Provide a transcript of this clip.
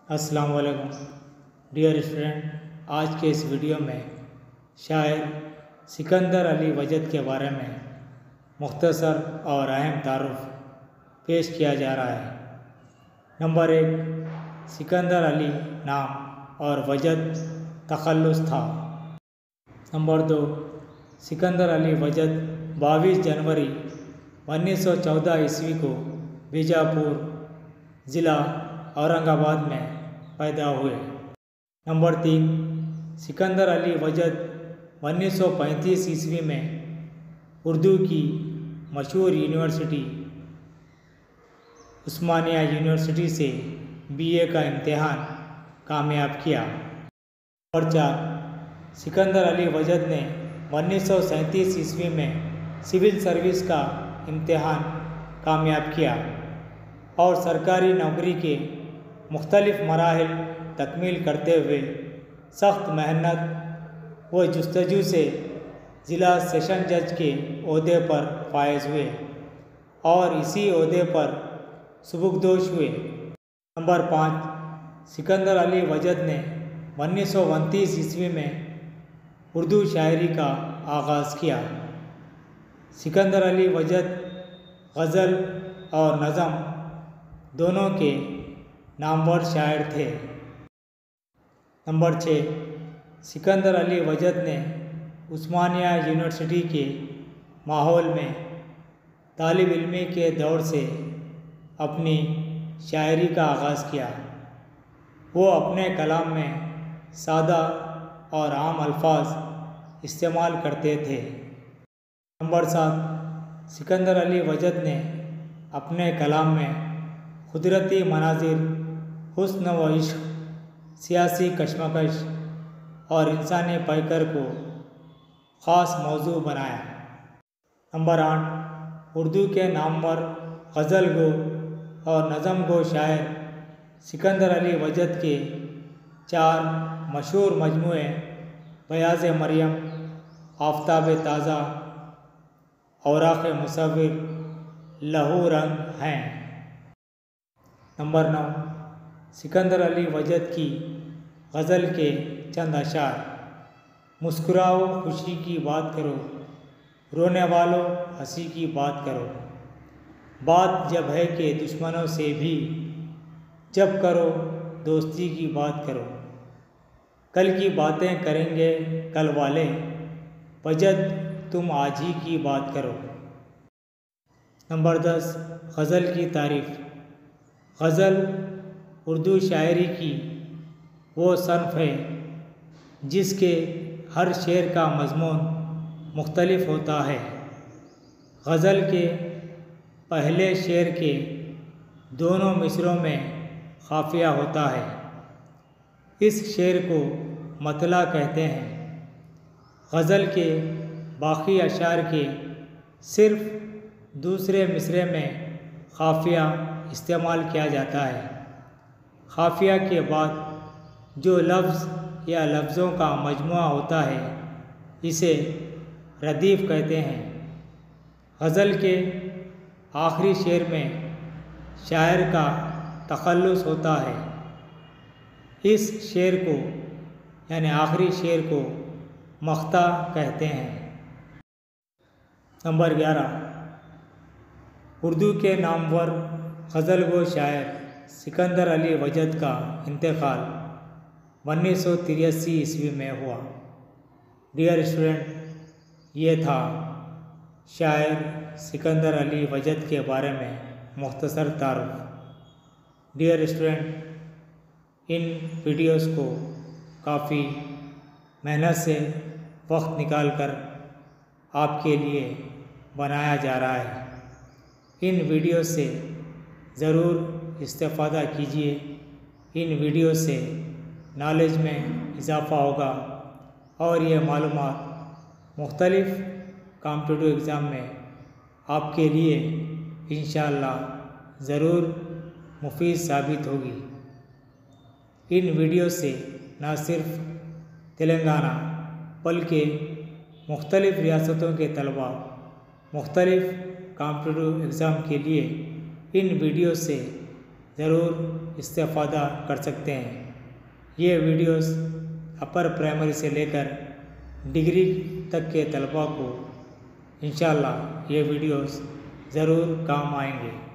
السلام علیکم dear student, آج کے اس ویڈیو میں شاعر سکندر علی وجد کے بارے میں مختصر اور اہم تعارف پیش کیا جا رہا ہے۔ نمبر 1، سکندر علی نام اور وجد تخلص تھا۔ نمبر 2، سکندر علی وجد 22 جنوری 1914 عیسوی کو بیجاپور ضلع اورنگ آباد میں پیدا ہوئے۔ نمبر 3، سکندر علی وجد 1935 عیسوی میں اردو کی مشہور یونیورسٹی عثمانیہ یونیورسٹی سے BA کا امتحان کامیاب کیا۔ نمبر 4، سکندر علی وجد نے 1937 عیسوی میں سول سروس کا امتحان کامیاب کیا اور سرکاری نوکری کے مختلف مراحل تکمیل کرتے ہوئے سخت محنت و جستجو سے ضلع سیشن جج کے عہدے پر فائز ہوئے اور اسی عہدے پر سبکدوش ہوئے۔ نمبر 5، سکندر علی وجد نے 1929 عیسوی میں اردو شاعری کا آغاز کیا۔ سکندر علی وجد غزل اور نظم دونوں کے نامور شاعر تھے۔ نمبر 6، سکندر علی وجد نے عثمانیہ یونیورسٹی کے ماحول میں طالب علمی کے دور سے اپنی شاعری کا آغاز کیا۔ وہ اپنے کلام میں سادہ اور عام الفاظ استعمال کرتے تھے۔ نمبر 7، سکندر علی وجد نے اپنے کلام میں قدرتی مناظر، حسن و عشق، سیاسی کشمکش اور انسانی پیکر کو خاص موضوع بنایا۔ نمبر 8، اردو کے نامور غزل گو اور نظم گو شاعر سکندر علی وجد کے 4 مشہور مجموعے بیاض مریم، آفتاب تازہ، اوراق مصور، لہو رنگ ہیں۔ نمبر 9، سکندر علی وجد کی غزل کے چند اشعار: مسکراؤ خوشی کی بات کرو، رونے والوں ہنسی کی بات کرو، بات جب ہے کہ دشمنوں سے بھی جب کرو دوستی کی بات کرو، کل کی باتیں کریں گے کل والے، وجد تم آج ہی کی بات کرو۔ نمبر 10، غزل کی تعریف۔ غزل اردو شاعری کی وہ صنف ہے جس کے ہر شعر کا مضمون مختلف ہوتا ہے۔ غزل کے پہلے شعر کے دونوں مصرعوں میں قافیہ ہوتا ہے۔ اس شعر کو مطلع کہتے ہیں۔ غزل کے باقی اشعار کے صرف دوسرے مصرعے میں قافیہ استعمال کیا جاتا ہے۔ قافیہ کے بعد جو لفظ یا لفظوں کا مجموعہ ہوتا ہے اسے ردیف کہتے ہیں۔ غزل کے آخری شعر میں شاعر کا تخلص ہوتا ہے۔ اس شعر کو یعنی آخری شعر کو مقطع کہتے ہیں۔ نمبر 11، اردو کے نامور غزل گو شاعر سکندر علی وجد کا انتقال 1983 عیسوی میں ہوا۔ ڈیئر اسٹوڈنٹ، یہ تھا شاعر سکندر علی وجد کے بارے میں مختصر تعارف۔ ڈیئر اسٹوڈنٹ، ان ویڈیوز کو کافی محنت سے وقت نکال کر آپ کے لیے بنایا جا رہا ہے۔ ان ویڈیو سے ضرور استفادہ کیجیے۔ ان ویڈیو سے نالج میں اضافہ ہوگا اور یہ معلومات مختلف کمپٹیٹیو ایگزام میں آپ کے لیے انشاءاللہ ضرور مفید ثابت ہوگی۔ ان ویڈیو سے نہ صرف تلنگانہ بلکہ مختلف ریاستوں کے طلباء مختلف کمپٹیٹیو ایگزام کے لیے ان ویڈیو سے ضرور استفادہ کر سکتے ہیں۔ یہ ویڈیوز اپر پرائمری سے لے کر ڈگری تک کے طلباء کو انشاءاللہ یہ ویڈیوز ضرور کام آئیں گے۔